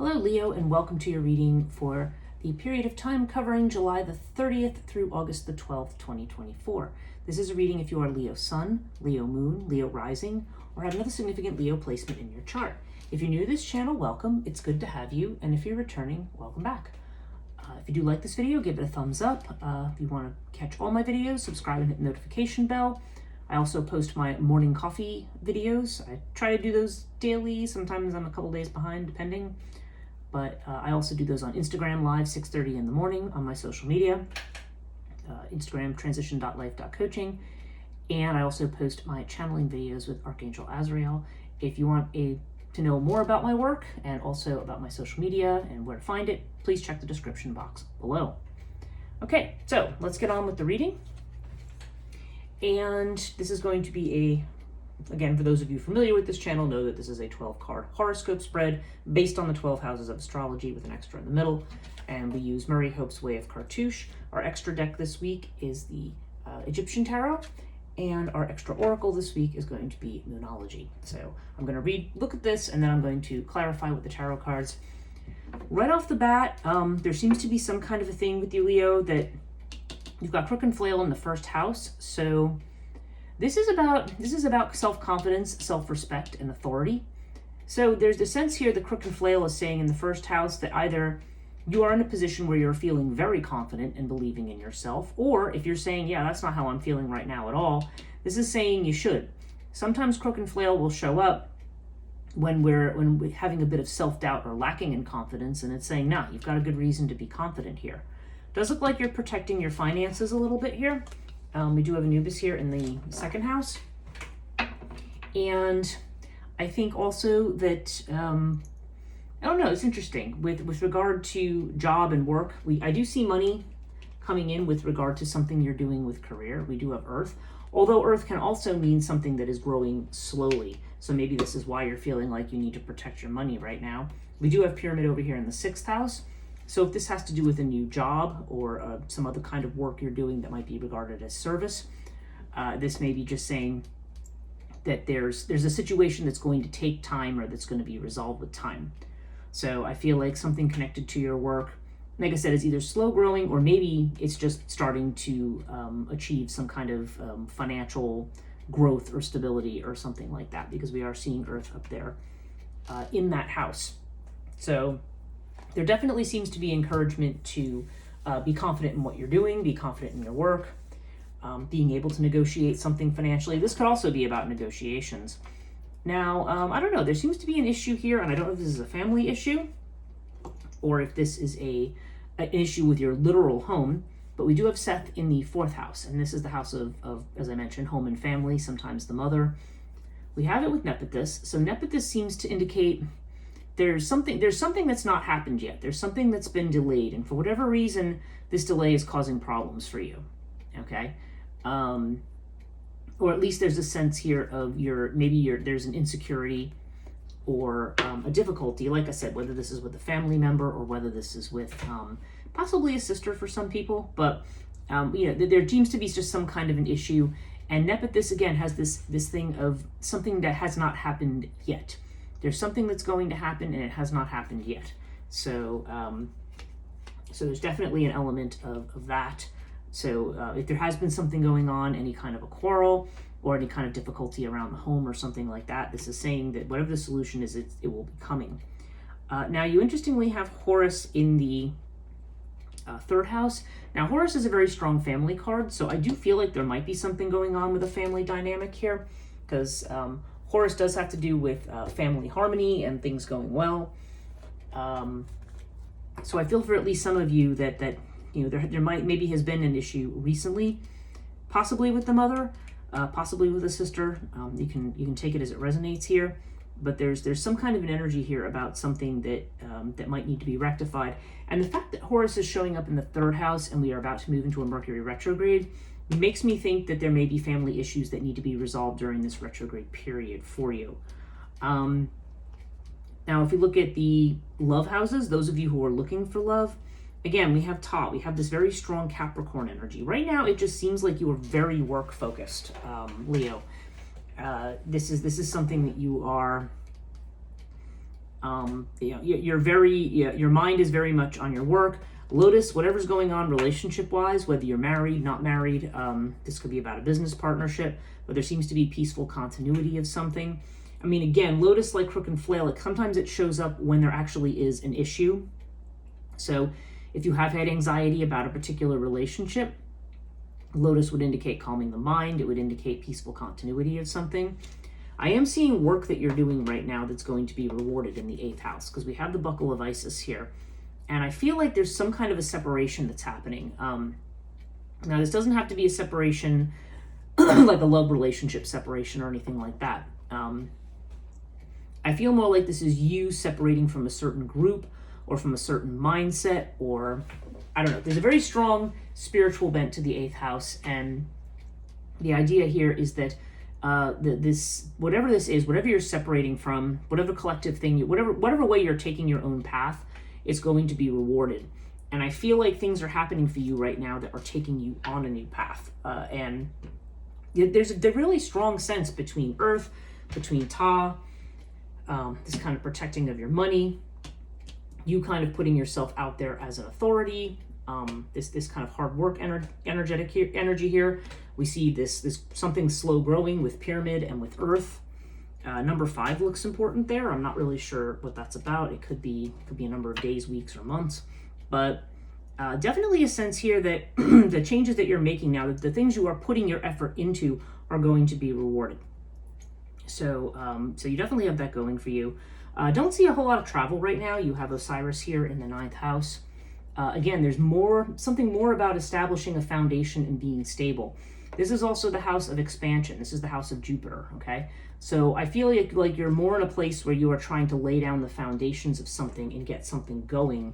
Hello Leo, and welcome to your reading for the period of time covering July the 30th through August the 12th, 2024. This is a reading if you are Leo Sun, Leo Moon, Leo Rising, or have another significant Leo placement in your chart. If you're new to this channel, welcome. It's good to have you, and if you're returning, welcome back. If you do like this video, give it a thumbs up. If you want to catch all my videos, subscribe and hit the notification bell. I also post my morning coffee videos. I try to do those daily. Sometimes I'm a couple days behind, depending. But I also do those on Instagram Live, 6:30 in the morning on my social media, Instagram transition.life.coaching. And I also post my channeling videos with Archangel Azrael. If you want to know more about my work and also about my social media and where to find it, please check the description box below. Okay, so let's get on with the reading. And this is going to be again, for those of you familiar with this channel, know that this is a 12-card horoscope spread based on the 12 houses of astrology with an extra in the middle. And we use Murray Hope's Way of Cartouche. Our extra deck this week is the Egyptian Tarot. And our extra oracle this week is going to be Moonology. So I'm going to look at this, and then I'm going to clarify with the tarot cards. Right off the bat, there seems to be some kind of a thing with you, Leo, that you've got Crook and Flail in the first house. So this is about self-confidence, self-respect, and authority. So there's the sense here the Crook and Flail is saying in the first house that either you are in a position where you're feeling very confident and believing in yourself, or if you're saying, yeah, that's not how I'm feeling right now at all, this is saying you should. Sometimes Crook and Flail will show up when we're having a bit of self-doubt or lacking in confidence, and it's saying, nah, you've got a good reason to be confident here. Does look like you're protecting your finances a little bit here. We do have Anubis here in the second house. And I think also that, I don't know, it's interesting. With regard to job and work, I do see money coming in with regard to something you're doing with career. We do have Earth, although Earth can also mean something that is growing slowly. So maybe this is why you're feeling like you need to protect your money right now. We do have Pyramid over here in the sixth house. So if this has to do with a new job or some other kind of work you're doing that might be regarded as service, this may be just saying that there's a situation that's going to take time or that's going to be resolved with time. So I feel like something connected to your work, like I said, is either slow growing or maybe it's just starting to achieve some kind of financial growth or stability or something like that, because we are seeing Earth up there in that house. So there definitely seems to be encouragement to be confident in what you're doing, be confident in your work, being able to negotiate something financially. This could also be about negotiations. Now, I don't know, there seems to be an issue here, and I don't know if this is a family issue or if this is an issue with your literal home, but we do have Seth in the fourth house, and this is the house of, as I mentioned, home and family, sometimes the mother. We have it with Nephthys, so Nephthys seems to indicate there's something that's not happened yet. There's something that's been delayed, and for whatever reason, this delay is causing problems for you, okay? Or at least there's a sense here of there's an insecurity or a difficulty, like I said, whether this is with a family member or whether this is with possibly a sister for some people, but there seems to be just some kind of an issue, and Nephthys, again, has this thing of something that has not happened yet. There's something that's going to happen, and it has not happened yet. So so there's definitely an element of that. So if there has been something going on, any kind of a quarrel or any kind of difficulty around the home or something like that, this is saying that whatever the solution is, it will be coming. Now, you interestingly have Horus in the third house. Now, Horus is a very strong family card, so I do feel like there might be something going on with a family dynamic here, because Horus does have to do with family harmony and things going well. So I feel for at least some of you that there maybe has been an issue recently, possibly with the mother, possibly with a sister. You can take it as it resonates here, but there's some kind of an energy here about something that might need to be rectified. And the fact that Horus is showing up in the third house and we are about to move into a Mercury retrograde makes me think that there may be family issues that need to be resolved during this retrograde period for you. Now, if you look at the love houses, those of you who are looking for love, again, we have we have this very strong Capricorn energy. Right now, it just seems like you are very work focused, Leo. This is something that you are Your mind is very much on your work. Lotus, whatever's going on relationship-wise, whether you're married, not married, this could be about a business partnership, but there seems to be peaceful continuity of something. I mean, again, Lotus, like Crook and Flail, like sometimes it shows up when there actually is an issue. So if you have had anxiety about a particular relationship, Lotus would indicate calming the mind. It would indicate peaceful continuity of something. I am seeing work that you're doing right now that's going to be rewarded in the 8th house, because we have the Buckle of Isis here. And I feel like there's some kind of a separation that's happening. Now, this doesn't have to be a separation like a love relationship separation or anything like that. I feel more like this is you separating from a certain group or from a certain mindset, or I don't know. There's a very strong spiritual bent to the 8th house, and the idea here is that whatever this is, whatever you're separating from, whatever collective thing, whatever way you're taking your own path, it's going to be rewarded. And I feel like things are happening for you right now that are taking you on a new path. And there's a really strong sense between Earth, between Ta, this kind of protecting of your money, you kind of putting yourself out there as an authority, this kind of hard work energy here. We see this something slow growing with Pyramid and with Earth. Number 5 looks important there. I'm not really sure what that's about. It could be a number of days, weeks, or months, but definitely a sense here that the changes that you're making now, the things you are putting your effort into, are going to be rewarded. So you definitely have that going for you. Don't see a whole lot of travel right now. You have Osiris here in the 9th house. Again, there's something more about establishing a foundation and being stable. This is also the house of expansion. This is the house of Jupiter, okay? So I feel like you're more in a place where you are trying to lay down the foundations of something and get something going,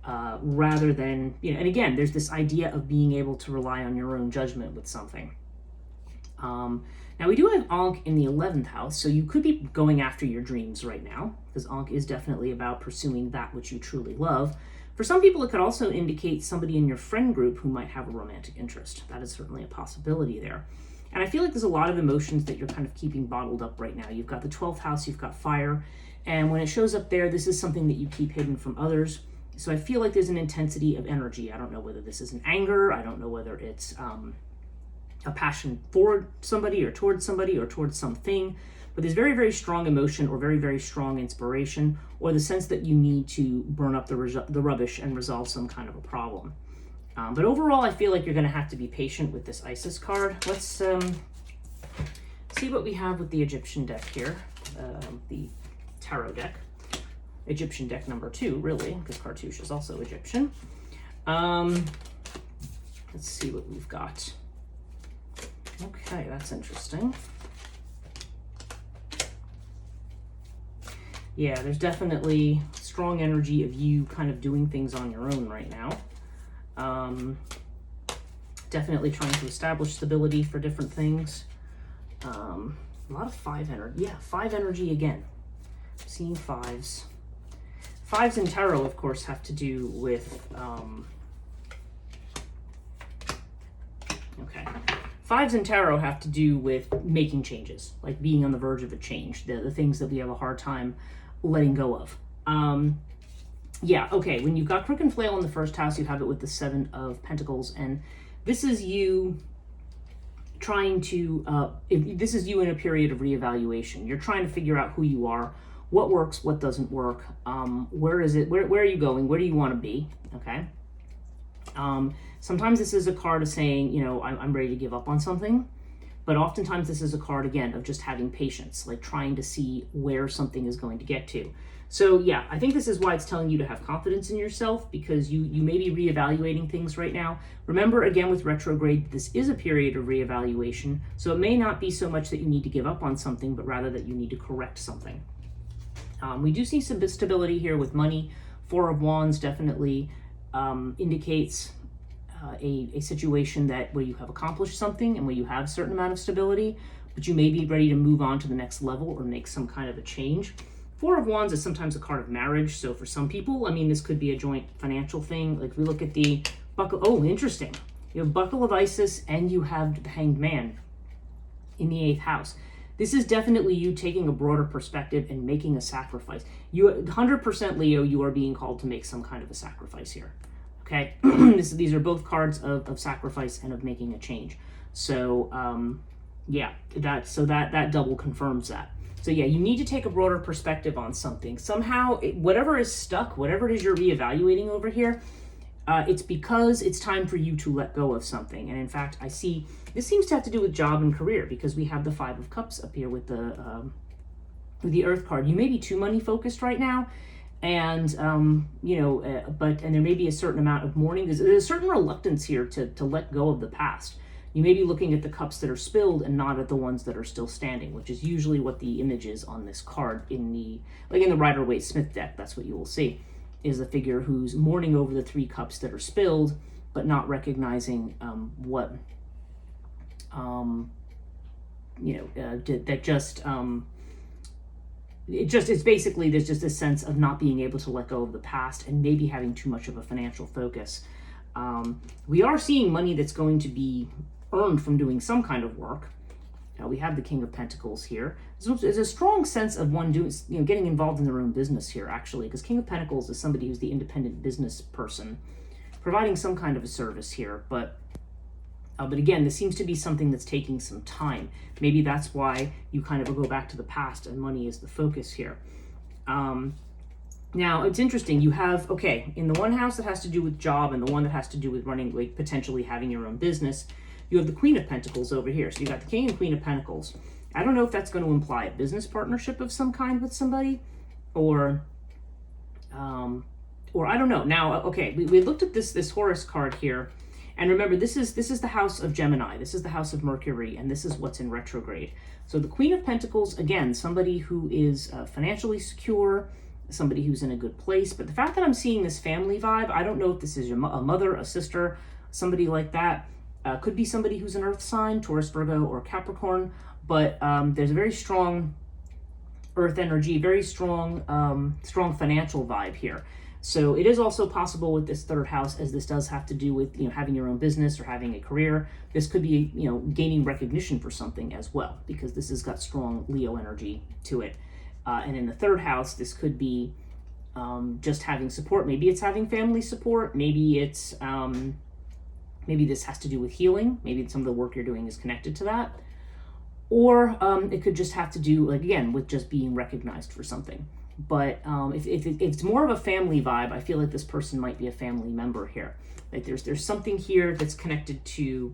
rather than, and again, there's this idea of being able to rely on your own judgment with something. Now we do have Ankh in the 11th house, so you could be going after your dreams right now, because Ankh is definitely about pursuing that which you truly love. For some people, it could also indicate somebody in your friend group who might have a romantic interest. That is certainly a possibility there. And I feel like there's a lot of emotions that you're kind of keeping bottled up right now. You've got the 12th house, you've got fire, and when it shows up there, this is something that you keep hidden from others. So I feel like there's an intensity of energy. I don't know whether this is an anger, I don't know whether it's a passion for somebody or towards something, but there's very, very strong emotion or very, very strong inspiration, or the sense that you need to burn up the rubbish and resolve some kind of a problem. But overall, I feel like you're going to have to be patient with this Isis card. Let's see what we have with the Egyptian deck here, the tarot deck. Egyptian deck number 2, really, because Cartouche is also Egyptian. Let's see what we've got. Okay, that's interesting. Yeah, there's definitely strong energy of you kind of doing things on your own right now. Definitely trying to establish stability for different things. A lot of 5 energy. Yeah, 5 energy again. Seeing 5s. 5s in tarot, of course, have to do with... okay. 5s in tarot have to do with making changes, like being on the verge of a change, the things that we have a hard time letting go of. Yeah, okay, when you've got Crook and Flail in the 1st house, you have it with the 7 of Pentacles, and this is you trying to, this is you in a period of reevaluation. You're trying to figure out who you are, what works, what doesn't work, where are you going, where do you want to be, okay? Sometimes this is a card of saying, I'm ready to give up on something, but oftentimes this is a card, again, of just having patience, like trying to see where something is going to get to. So yeah, I think this is why it's telling you to have confidence in yourself, because you may be reevaluating things right now. Remember, again, with retrograde, this is a period of reevaluation, so it may not be so much that you need to give up on something, but rather that you need to correct something. We do see some stability here with money. 4 of Wands definitely indicates a situation where you have accomplished something and where you have a certain amount of stability, but you may be ready to move on to the next level or make some kind of a change. 4 of Wands is sometimes a card of marriage, so for some people, this could be a joint financial thing. Like, we look at the Buckle, oh, interesting. You have Buckle of Isis and you have the Hanged Man in the 8th house. this is definitely you taking a broader perspective and making a sacrifice. You 100% Leo, you are being called to make some kind of a sacrifice here. Okay, these are both cards of sacrifice and of making a change. So yeah, that double confirms that. So yeah, you need to take a broader perspective on something. Somehow, whatever is stuck, whatever it is you're reevaluating over here, it's because it's time for you to let go of something. And in fact, I see this seems to have to do with job and career, because we have the Five of Cups up here with the Earth card. You may be too money focused right now, and but there may be a certain amount of mourning. There's a certain reluctance here to let go of the past. You may be looking at the cups that are spilled and not at the ones that are still standing, which is usually what the image is on this card in the Rider-Waite-Smith deck. That's what you will see, is a figure who's mourning over the 3 cups that are spilled, but not recognizing it's basically, there's just a sense of not being able to let go of the past and maybe having too much of a financial focus. We are seeing money that's going to be earned from doing some kind of work. We have the King of Pentacles here. There's a strong sense of one doing, getting involved in their own business here, actually, because King of Pentacles is somebody who's the independent business person, providing some kind of a service here. But again, this seems to be something that's taking some time. Maybe that's why you kind of go back to the past and money is the focus here. Now, it's interesting. You have, in the one house that has to do with job and the one that has to do with running, like potentially having your own business, you have the Queen of Pentacles over here. So you got the King and Queen of Pentacles. I don't know if that's going to imply a business partnership of some kind with somebody, or I don't know. Now, we looked at this Horus card here, and remember, this is the house of Gemini. This is the house of Mercury, and this is what's in retrograde. So the Queen of Pentacles, again, somebody who is financially secure, somebody who's in a good place. But the fact that I'm seeing this family vibe, I don't know if this is a mother, a sister, somebody like that. Could be somebody who's an earth sign, Taurus, Virgo, or Capricorn. But there's a very strong earth energy, very strong, strong financial vibe here. So it is also possible with this third house, as this does have to do with, having your own business or having a career. This could be, gaining recognition for something as well, because this has got strong Leo energy to it. And in the third house, this could be just having support. Maybe it's having family support. Maybe it's maybe this has to do with healing. Maybe some of the work you're doing is connected to that. Or it could just have to do, again, with just being recognized for something. But if it's more of a family vibe, I feel like this person might be a family member here. Like there's something here that's connected to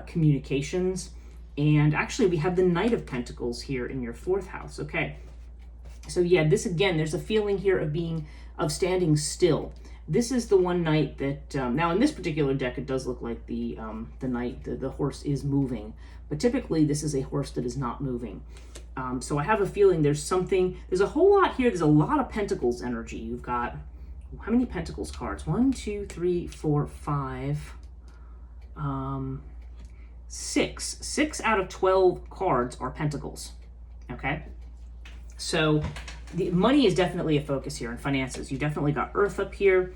communications. And actually, we have the Knight of Pentacles here in your 4th house. Okay. So yeah, this again, there's a feeling here of standing still. This is the one knight that, now in this particular deck, it does look like the knight, the horse is moving, but typically this is a horse that is not moving. So I have a feeling there's a whole lot here. There's a lot of Pentacles energy. You've got, how many Pentacles cards? 1, 2, 3, 4, 5, 6. 6 out of 12 cards are Pentacles. Okay. So the money is definitely a focus here, in finances. You definitely got Earth up here.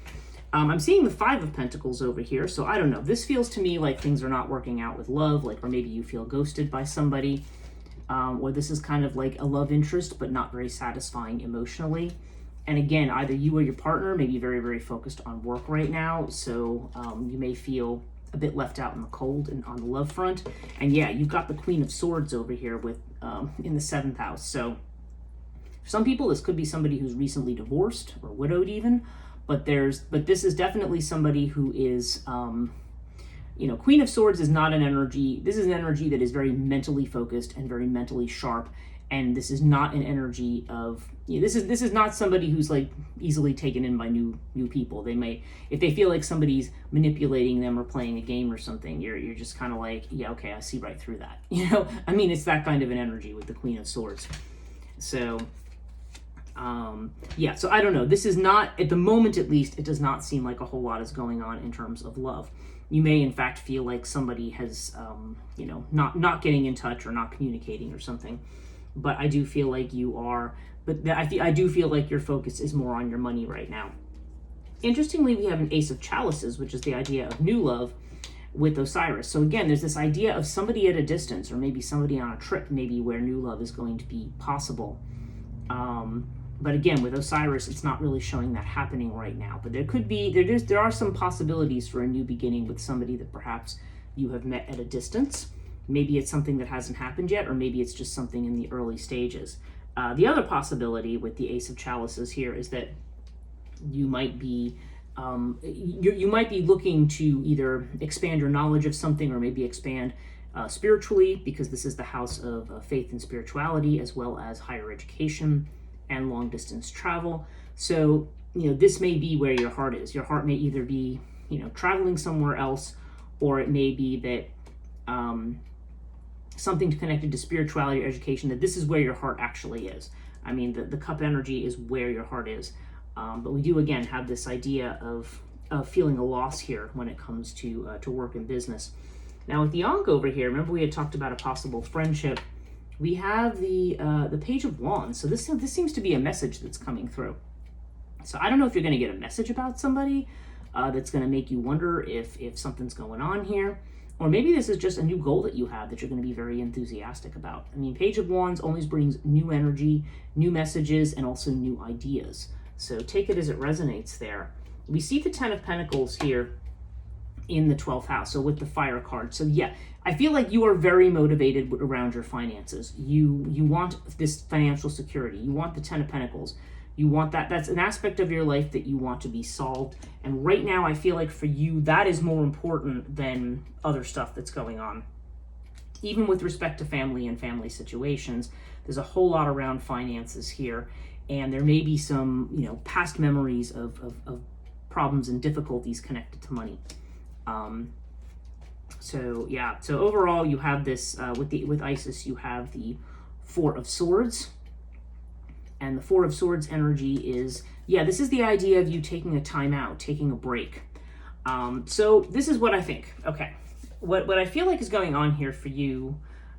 I'm seeing the 5 of Pentacles over here. So I don't know. This feels to me like things are not working out with love, or maybe you feel ghosted by somebody, or this is kind of like a love interest, but not very satisfying emotionally. And again, either you or your partner may be very, very focused on work right now. So you may feel a bit left out in the cold and on the love front. And yeah, you've got the Queen of Swords over here with in the 7th house. So for some people, this could be somebody who's recently divorced or widowed even, but this is definitely somebody who is, Queen of Swords is not an energy. This is an energy that is very mentally focused and very mentally sharp. And this is not an energy of, this is not somebody who's like easily taken in by new people. They may, if they feel like somebody's manipulating them or playing a game or something, you're just kind of like, yeah, okay, I see right through that. It's that kind of an energy with the Queen of Swords. So, yeah, so I don't know. This is not, at the moment at least, it does not seem like a whole lot is going on in terms of love. You may, in fact, feel like somebody has, not getting in touch or not communicating or something. But I do feel like you are, I do feel like your focus is more on your money right now. Interestingly, we have an Ace of Chalices, which is the idea of new love, with Osiris. So again, there's this idea of somebody at a distance, or maybe somebody on a trip, maybe where new love is going to be possible. But again, with Osiris, it's not really showing that happening right now. But there could be, there are some possibilities for a new beginning with somebody that perhaps you have met at a distance. Maybe it's something that hasn't happened yet, or maybe it's just something in the early stages. The other possibility with the Ace of Chalices here is that you might be you might be looking to either expand your knowledge of something, or maybe expand spiritually, because this is the house of faith and spirituality, as well as higher education and long distance travel. So, this may be where your heart is. Your heart may either be, traveling somewhere else, or it may be that something connected to spirituality or education, that this is where your heart actually is. I mean, the cup energy is where your heart is. But we do, again, have this idea of feeling a loss here when it comes to work and business. Now, with the Ankh over here, remember we had talked about a possible friendship. We have the Page of Wands. So this seems to be a message that's coming through. So I don't know if you're going to get a message about somebody that's going to make you wonder if something's going on here. Or maybe this is just a new goal that you have that you're going to be very enthusiastic about. I mean, Page of Wands always brings new energy, new messages, and also new ideas. So take it as it resonates there. We see the Ten of Pentacles here in the 12th house, so with the Fire card. So yeah, I feel like you are very motivated around your finances. You want this financial security. You want the Ten of Pentacles. You want that. That's an aspect of your life that you want to be solved. And right now, I feel like for you, that is more important than other stuff that's going on. Even with respect to family and family situations, there's a whole lot around finances here. And there may be some, past memories of problems and difficulties connected to money. So overall, you have this with Isis. You have the Four of Swords, and the Four of Swords energy is this is the idea of you taking a time out, taking a break. So this is what I think. Okay, what I feel like is going on here for you,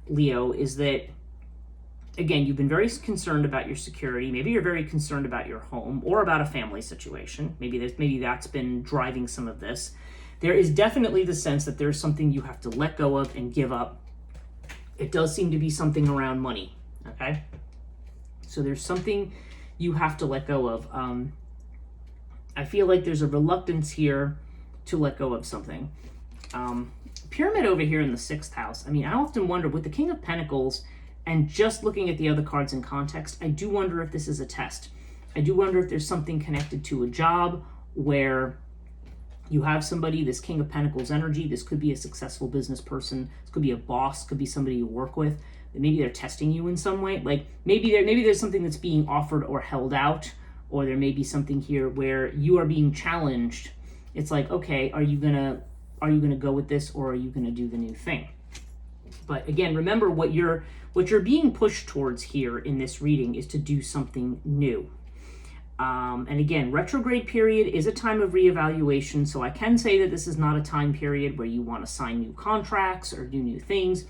Leo, is that, again, you've been very concerned about your security. Maybe you're very concerned about your home or about a family situation. Maybe that's been driving some of this. There is definitely the sense that there's something you have to let go of and give up. It does seem to be something around money, okay? So there's something you have to let go of. I feel like there's a reluctance here to let go of something. Pyramid over here in the 6th house. I mean, I often wonder, with the King of Pentacles, and just looking at the other cards in context, I do wonder if this is a test. I do wonder if there's something connected to a job where you have somebody, this King of Pentacles energy. This could be a successful business person. This could be a boss, could be somebody you work with. Maybe they're testing you in some way. Like maybe there's something that's being offered or held out, or there may be something here where you are being challenged. It's like, okay, are you gonna go with this, or are you gonna do the new thing? But again, remember what you're being pushed towards here in this reading is to do something new. And again, retrograde period is a time of reevaluation. So I can say that this is not a time period where you want to sign new contracts or do new things.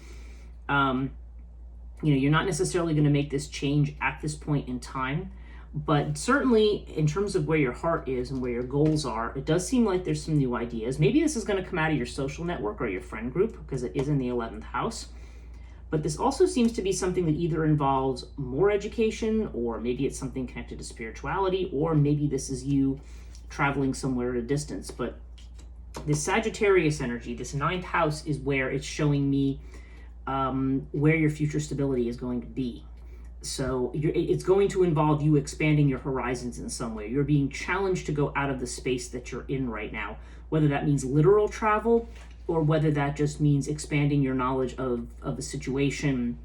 You're not necessarily going to make this change at this point in time. But certainly in terms of where your heart is and where your goals are, it does seem like there's some new ideas. Maybe this is going to come out of your social network or your friend group, because it is in the 11th house. But this also seems to be something that either involves more education, or maybe it's something connected to spirituality, or maybe this is you traveling somewhere at a distance. But this Sagittarius energy, this 9th house, is where it's showing me where your future stability is going to be. So it's going to involve you expanding your horizons in some way. You're being challenged to go out of the space that you're in right now, whether that means literal travel, or whether that just means expanding your knowledge of a situation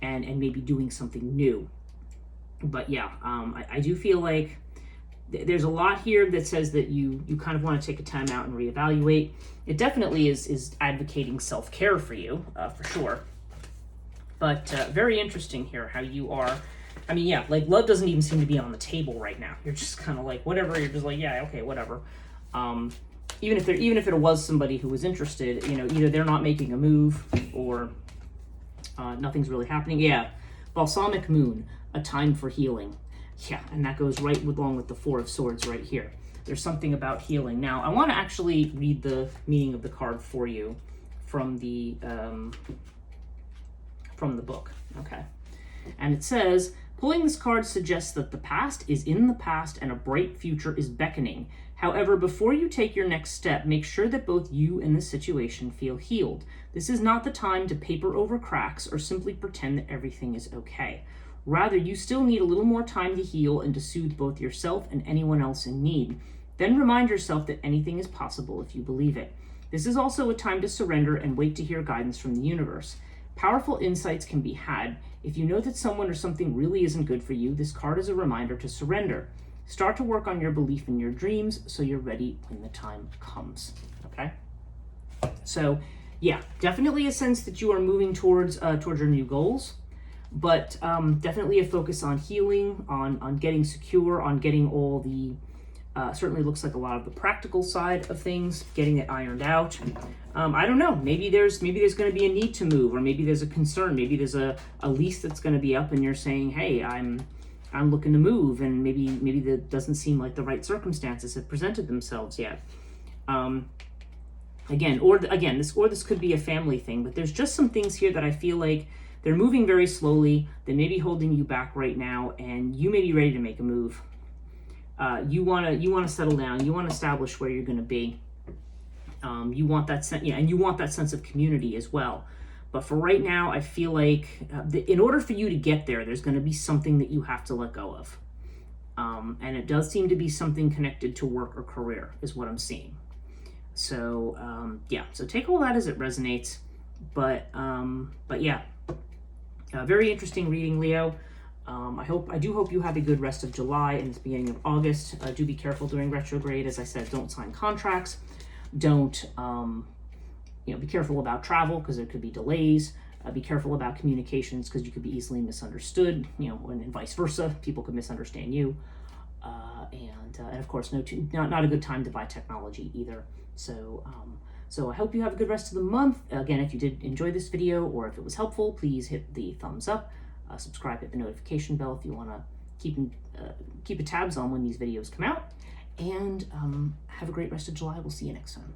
and maybe doing something new. But yeah, I do feel like there's a lot here that says that you kind of want to take a time out and reevaluate. It definitely is advocating self-care for you, for sure. But very interesting here how you are. I mean, yeah, like love doesn't even seem to be on the table right now. You're just kind of like, whatever. You're just like, yeah, okay, whatever. Even if it was somebody who was interested, either they're not making a move, or nothing's really happening. Yeah, Balsamic Moon, a time for healing. Yeah, and that goes right along with the Four of Swords right here. There's something about healing. Now, I want to actually read the meaning of the card for you. from the book. Okay. And it says, pulling this card suggests that the past is in the past and a bright future is beckoning. However, before you take your next step, make sure that both you and the situation feel healed. This is not the time to paper over cracks or simply pretend that everything is okay. Rather, you still need a little more time to heal and to soothe both yourself and anyone else in need. Then remind yourself that anything is possible if you believe it. This is also a time to surrender and wait to hear guidance from the universe. Powerful insights can be had. If you know that someone or something really isn't good for you, this card is a reminder to surrender. Start to work on your belief in your dreams so you're ready when the time comes. Okay? So, yeah, definitely a sense that you are moving towards your new goals, but definitely a focus on healing, on getting secure, on getting all the certainly looks like a lot of the practical side of things, getting it ironed out. I don't know, maybe there's going to be a need to move, or maybe there's a concern, maybe there's a lease that's going to be up and you're saying, hey, I'm looking to move, and maybe that doesn't seem like the right circumstances have presented themselves yet. This could be a family thing, but there's just some things here that I feel like they're moving very slowly. They may be holding you back right now, and you may be ready to make a move. You want to settle down. You want to establish where you're going to be. You want that and you want that sense of community as well. But for right now, I feel like in order for you to get there, there's going to be something that you have to let go of, and it does seem to be something connected to work or career, is what I'm seeing. So so take all that as it resonates. But yeah, very interesting reading, Leo. I do hope you have a good rest of July and the beginning of August. Do be careful during retrograde. As I said, don't sign contracts. Don't, be careful about travel because there could be delays. Be careful about communications because you could be easily misunderstood, and vice versa. People could misunderstand you. And of course, not a good time to buy technology either. So I hope you have a good rest of the month. Again, if you did enjoy this video or if it was helpful, please hit the thumbs up. Subscribe, hit the notification bell if you want to keep a tabs on when these videos come out. And have a great rest of July. We'll see you next time.